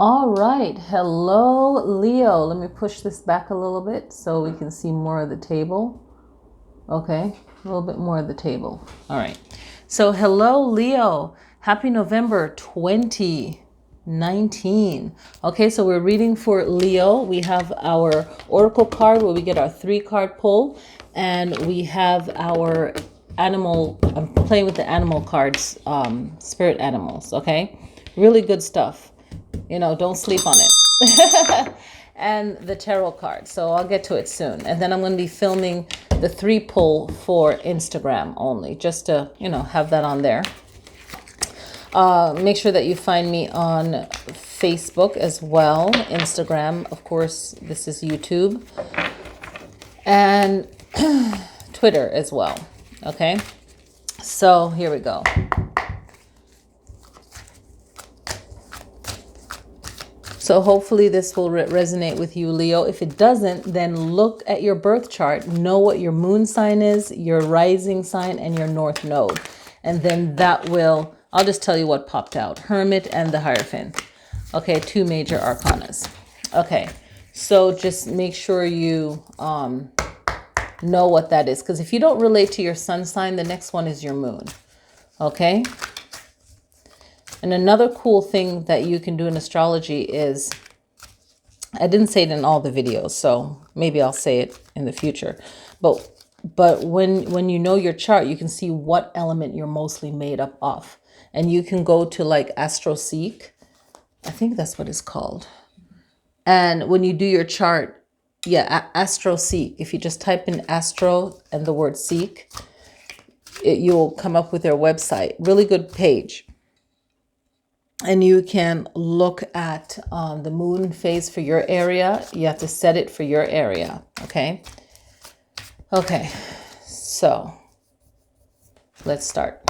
All right. Hello, Leo. Let me push this back a little bit so we can see more of the table. Okay, a little bit more of the table. All right. So hello, Leo. Happy November 2019. Okay, so we're reading for Leo. We have our oracle card where we get our 3-card pull, and we have our animal. I'm playing with the animal cards, spirit animals. Okay, really good stuff. You know, don't sleep on it. And the tarot card. So I'll get to it soon. And then I'm going to be filming the 3 pull for Instagram only, just to, you know, have that on there. Make sure that you find me on Facebook as well. Instagram, of course, this is YouTube. And Twitter as well. Okay. So here we go. So hopefully this will resonate with you, Leo. If it doesn't, then look at your birth chart, know what your moon sign is, your rising sign, and your north node. And then that will, I'll just tell you what popped out. Hermit and the Hierophant. Okay, 2 major arcanas. Okay, so just make sure you know what that is. Because if you don't relate to your sun sign, the next one is your moon. Okay? And another cool thing that you can do in astrology is, I didn't say it in all the videos, so maybe I'll say it in the future. But when you know your chart, you can see what element you're mostly made up of. And you can go to like AstroSeek. I think that's what it's called. And when you do your chart, yeah, AstroSeek. If you just type in Astro and the word Seek, you'll come up with their website. Really good page. And you can look at the moon phase for your area. You have to set it for your area. Okay. Okay. So let's start.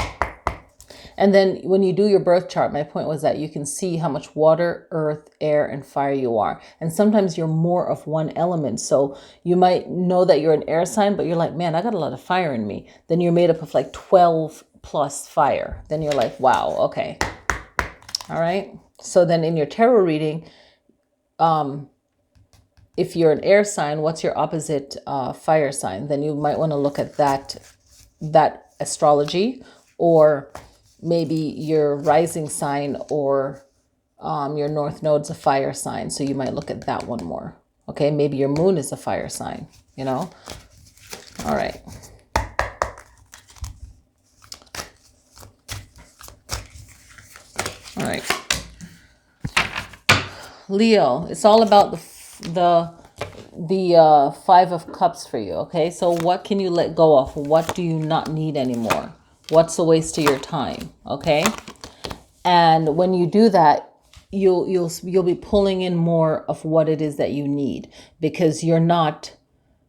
And then when you do your birth chart, my point was that you can see how much water, earth, air, and fire you are. And sometimes you're more of one element. So you might know that you're an air sign, but you're like, man, I got a lot of fire in me. Then you're made up of like 12 plus fire. Then you're like, wow, okay. All right. So then in your tarot reading, if you're an air sign, what's your opposite fire sign? Then you might want to look at that astrology, or maybe your rising sign, or your north node's a fire sign. So you might look at that one more. Okay. Maybe your moon is a fire sign, you know? All right. All right. Leo, it's all about the 5 of Cups for you, okay? So what can you let go of? What do you not need anymore? What's a waste of your time, okay? And when you do that, you'll be pulling in more of what it is that you need, because you're not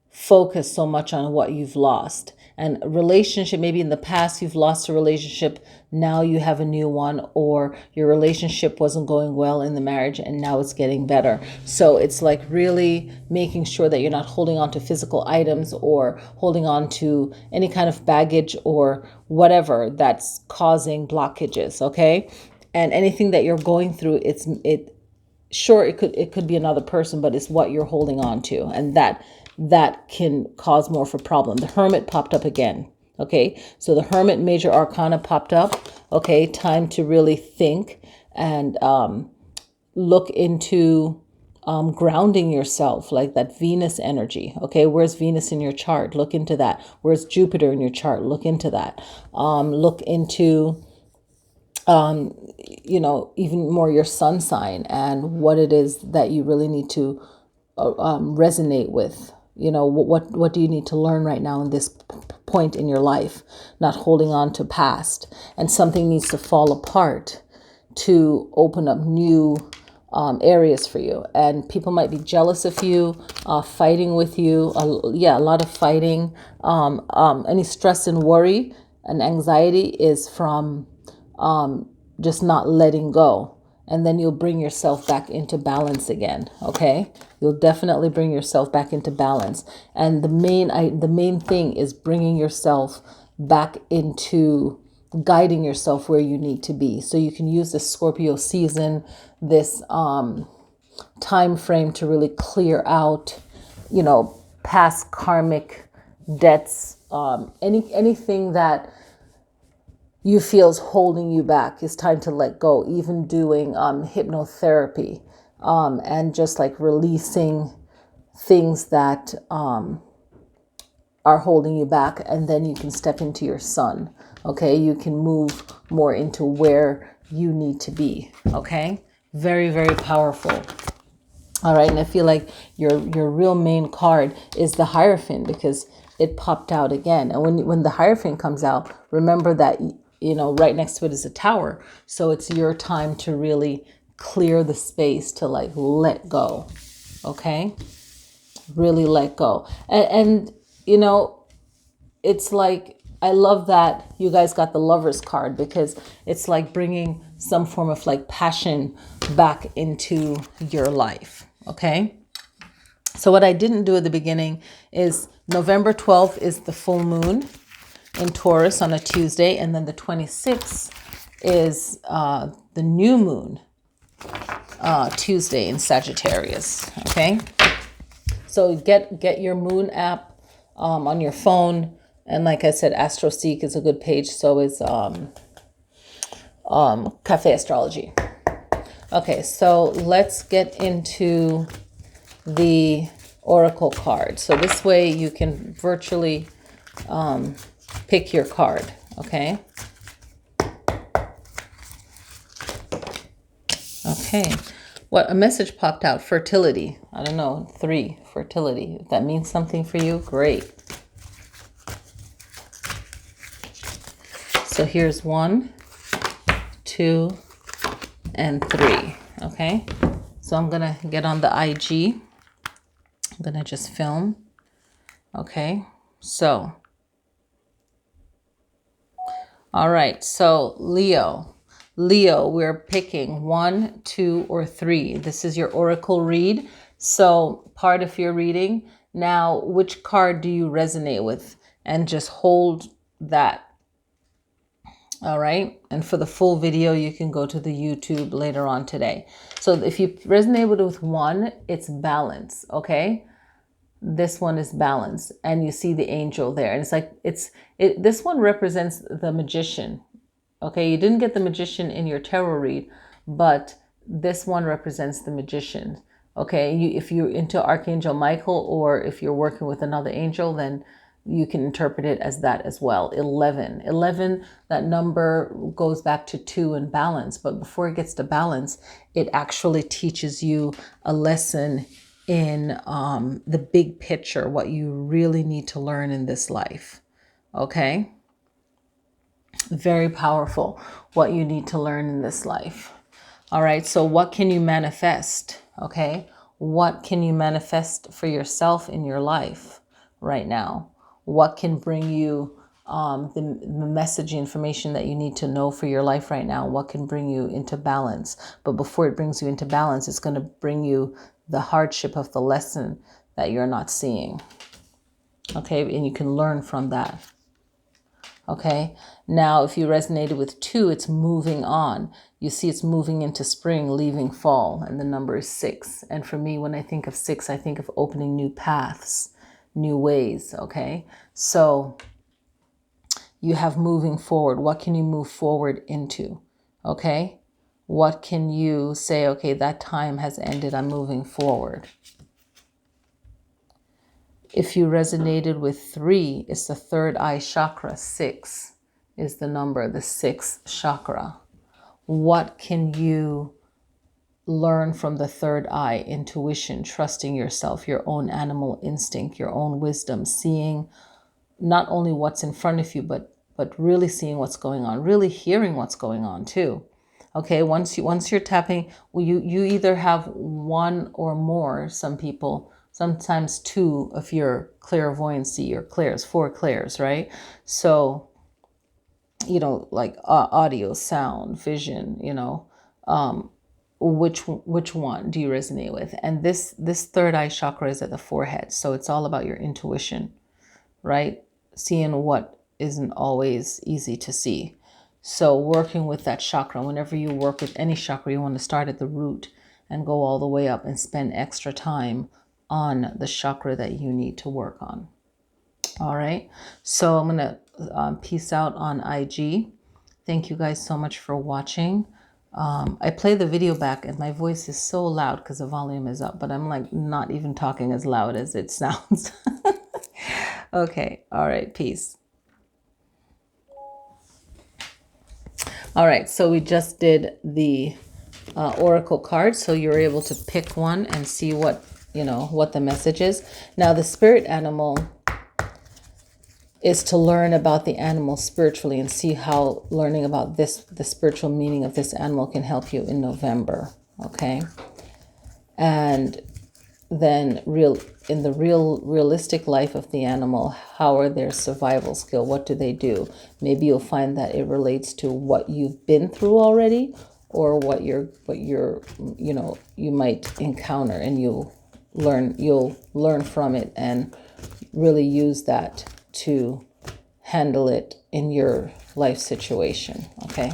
focused so much on what you've lost. And a relationship, maybe in the past you've lost a relationship, now you have a new one, or your relationship wasn't going well in the marriage and now it's getting better. So it's like really making sure that you're not holding on to physical items or holding on to any kind of baggage or whatever that's causing blockages, okay? And anything that you're going through, sure, it could be another person, but it's what you're holding on to, and that can cause more of a problem. The Hermit popped up again. Okay, so the Hermit major arcana popped up. Okay, time to really think and look into grounding yourself, like that Venus energy. Okay, where's Venus in your chart? Look into that. Where's Jupiter in your chart? Look into that. Look into even more your sun sign and what it is that you really need to resonate with. You know, what do you need to learn right now in this point in your life? Not holding on to past, and something needs to fall apart to open up new areas for you. And people might be jealous of you, fighting with you. A lot of fighting. Any stress and worry and anxiety is from just not letting go. And then you'll bring yourself back into balance again. Okay, you'll definitely bring yourself back into balance. And the main thing is bringing yourself back into guiding yourself where you need to be. So you can use this Scorpio season, this time frame to really clear out, you know, past karmic debts, anything that you feel is holding you back. It's time to let go. Even doing hypnotherapy, and just like releasing things that are holding you back, and then you can step into your sun. Okay, you can move more into where you need to be. Okay, very, very powerful. All right, and I feel like your real main card is the Hierophant, because it popped out again. And when the Hierophant comes out, remember that, you know, right next to it is a tower. So it's your time to really clear the space to like let go. Okay, really let go. And you know, it's like, I love that you guys got the Lover's card, because it's like bringing some form of like passion back into your life. Okay. So what I didn't do at the beginning is November 12th is the full moon in Taurus on a Tuesday. And then the 26th is the new moon Tuesday in Sagittarius. Okay. So get your moon app on your phone. And like I said, AstroSeek is a good page. So is Cafe Astrology. Okay, so let's get into the Oracle card. So this way you can virtually pick your card. Okay. Okay. What a message popped out. Fertility. I don't know. 3, fertility. If that means something for you, great. So here's 1, 2, and 3. Okay. So I'm going to get on the IG. I'm going to just film. Okay. So, all right. So Leo, we're picking 1, 2, or 3. This is your Oracle read. So part of your reading. Now, which card do you resonate with? And just hold that. All right. And for the full video, you can go to the YouTube later on today. So if you resonate with 1, it's balance. Okay. This one is balance, and you see the angel there. And it's like, this one represents the magician. Okay. You didn't get the magician in your tarot read, but this one represents the magician. Okay. If you're into Archangel Michael, or if you're working with another angel, then you can interpret it as that as well. 11, that number goes back to 2 and balance. But before it gets to balance, it actually teaches you a lesson in the big picture, what you really need to learn in this life. Okay. Very powerful, what you need to learn in this life. All right. So what can you manifest? Okay. What can you manifest for yourself in your life right now? What can bring you the message information that you need to know for your life right now? What can bring you into balance? But before it brings you into balance, it's going to bring you the hardship of the lesson that you're not seeing. Okay. And you can learn from that. Okay. Now, if you resonated with 2, it's moving on. You see, it's moving into spring, leaving fall, and the number is 6. And for me, when I think of 6, I think of opening new paths, new ways. Okay. So you have moving forward. What can you move forward into? Okay. What can you say? Okay, that time has ended. I'm moving forward. If you resonated with 3, it's the third eye chakra. 6 is the number, the 6th chakra. What can you learn from the third eye? Intuition, trusting yourself, your own animal instinct, your own wisdom, seeing not only what's in front of you, but really seeing what's going on, really hearing what's going on too. Okay, once you're tapping, you either have 1 or more, some people, sometimes 2 of your clairvoyancy or clairs, 4 clairs, right? So, you know, like audio, sound, vision, you know, which one do you resonate with? And this third eye chakra is at the forehead. So it's all about your intuition, right? Seeing what isn't always easy to see. So working with that chakra, whenever you work with any chakra, you want to start at the root and go all the way up and spend extra time on the chakra that you need to work on. All right. So I'm going to peace out on IG. Thank you guys so much for watching. I play the video back and my voice is so loud because the volume is up, but I'm like not even talking as loud as it sounds. Okay. All right. Peace. All right. So we just did the oracle card. So you're able to pick one and see what, what the message is. Now the spirit animal is to learn about the animal spiritually and see how learning about the spiritual meaning of this animal can help you in November. Okay. And then in the realistic life of the animal, how are their survival skill? What do they do? Maybe you'll find that it relates to what you've been through already, or what you might encounter, and you'll learn from it and really use that to handle it in your life situation. Okay.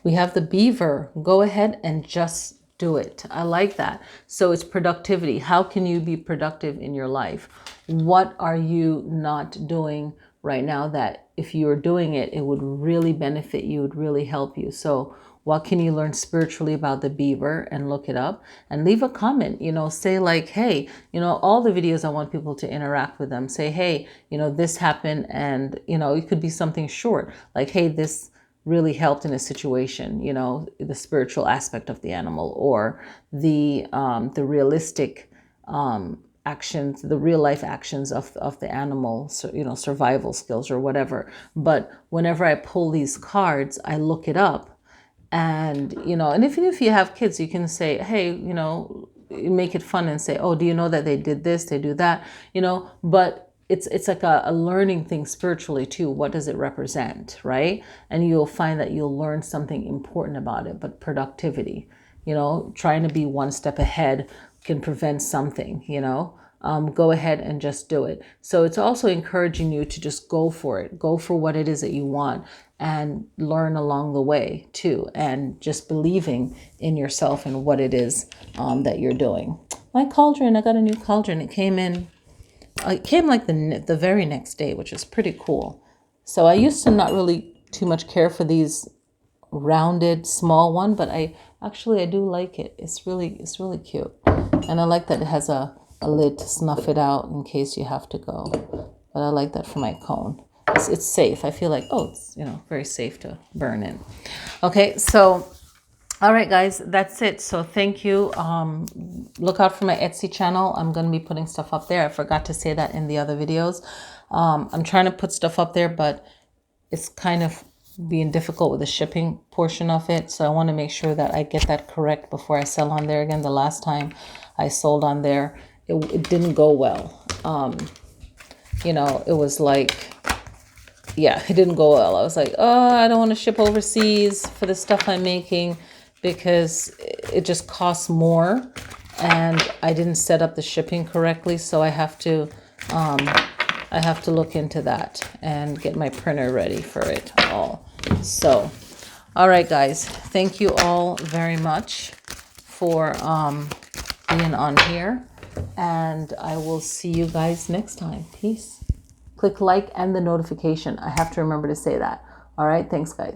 We have the beaver. Go ahead and just do it. I like that. So it's productivity. How can you be productive in your life? What are you not doing right now that if you were doing it, it would really benefit you, would really help you? So what can you learn spiritually about the beaver? And look it up and leave a comment, say like, hey, all the videos, I want people to interact with them. Say, hey, this happened, and, it could be something short like, hey, this really helped in a situation, the spiritual aspect of the animal, or the realistic actions, the real life actions of the animal, so, survival skills or whatever. But whenever I pull these cards, I look it up. And, and even if you have kids, you can say, hey, make it fun and say, oh, do you know that they did this, they do that, but it's like a learning thing spiritually too. What does it represent, right? And you'll find that you'll learn something important about it. But productivity, trying to be one step ahead can prevent something, go ahead and just do it. So it's also encouraging you to just go for it. Go for what it is that you want and learn along the way too. And just believing in yourself and what it is that you're doing. My cauldron, I got a new cauldron. It came like the very next day, which is pretty cool. So I used to not really too much care for these rounded small one, but I do like it. It's really cute. And I like that it has a lid to snuff it out in case you have to go. But I like that for my cone. It's safe. I feel like, it's, very safe to burn in. Okay, so all right, guys, that's it. So thank you. Look out for my Etsy channel. I'm going to be putting stuff up there. I forgot to say that in the other videos. I'm trying to put stuff up there, but it's kind of being difficult with the shipping portion of it. So I want to make sure that I get that correct before I sell on there again. The last time I sold on there, it didn't go well. It was like, it didn't go well. I was like, I don't want to ship overseas for the stuff I'm making, because it just costs more and I didn't set up the shipping correctly. So I have to look into that and get my printer ready for it all. So, all right, guys, thank you all very much for being on here, and I will see you guys next time. Peace. Click like and the notification. I have to remember to say that. All right. Thanks, guys.